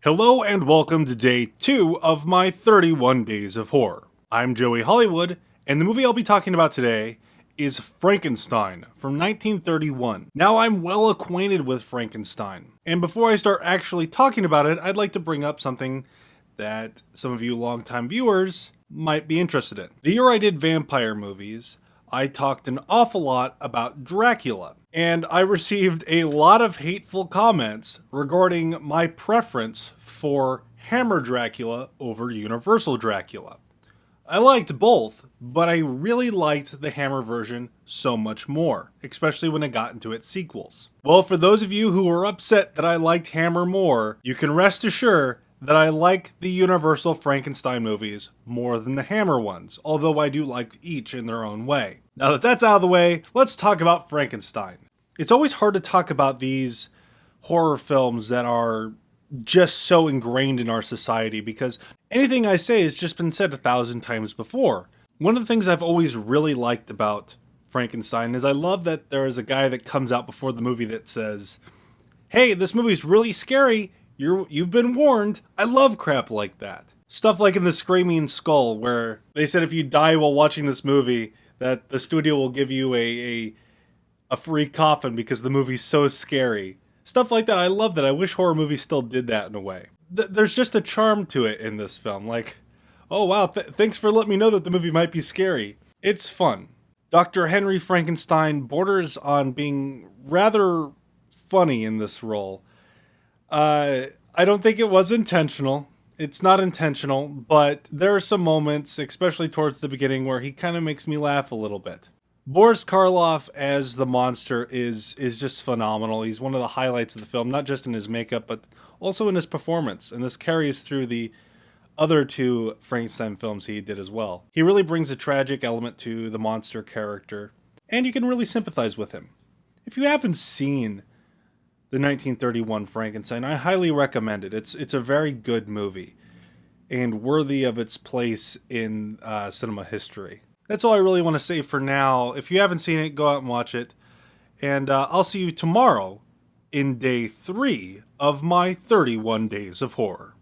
Hello and welcome to day 2 of my 31 Days of Horror. I'm Joey Hollywood, and the movie I'll be talking about today is Frankenstein from 1931. Now, I'm well acquainted with Frankenstein, and before I start actually talking about it, I'd like to bring up something that some of you longtime viewers might be interested in. The year I did vampire movies, I talked an awful lot about Dracula, and I received a lot of hateful comments regarding my preference for Hammer Dracula over Universal Dracula. I liked both, but I really liked the Hammer version so much more, especially when it got into its sequels. Well, for those of you who were upset that I liked Hammer more, you can rest assured that I like the Universal Frankenstein movies more than the Hammer ones, although I do like each in their own way. Now that that's out of the way, let's talk about Frankenstein. It's always hard to talk about these horror films that are just so ingrained in our society because anything I say has just been said 1,000 times before. One of the things I've always really liked about Frankenstein is I love that there is a guy that comes out before the movie that says, "Hey, this movie's really scary. You've been warned." I love crap like that. Stuff like in The Screaming Skull, where they said if you die while watching this movie, that the studio will give you a free coffin because the movie's so scary. Stuff like that. I love that. I wish horror movies still did that in a way. There's just a charm to it in this film. Like, oh wow, thanks for letting me know that the movie might be scary. It's fun. Dr. Henry Frankenstein borders on being rather funny in this role. I don't think it was intentional. It's not intentional, but there are some moments, especially towards the beginning, where he kind of makes me laugh a little bit. Boris Karloff as the monster is just phenomenal. He's one of the highlights of the film, not just in his makeup, but also in his performance. And this carries through the other two Frankenstein films he did as well. He really brings a tragic element to the monster character, and you can really sympathize with him. If you haven't seen the 1931 Frankenstein, I highly recommend it. It's a very good movie and worthy of its place in cinema history. That's all I really want to say for now. If you haven't seen it, go out and watch it. And I'll see you tomorrow in day 3 of my 31 Days of Horror.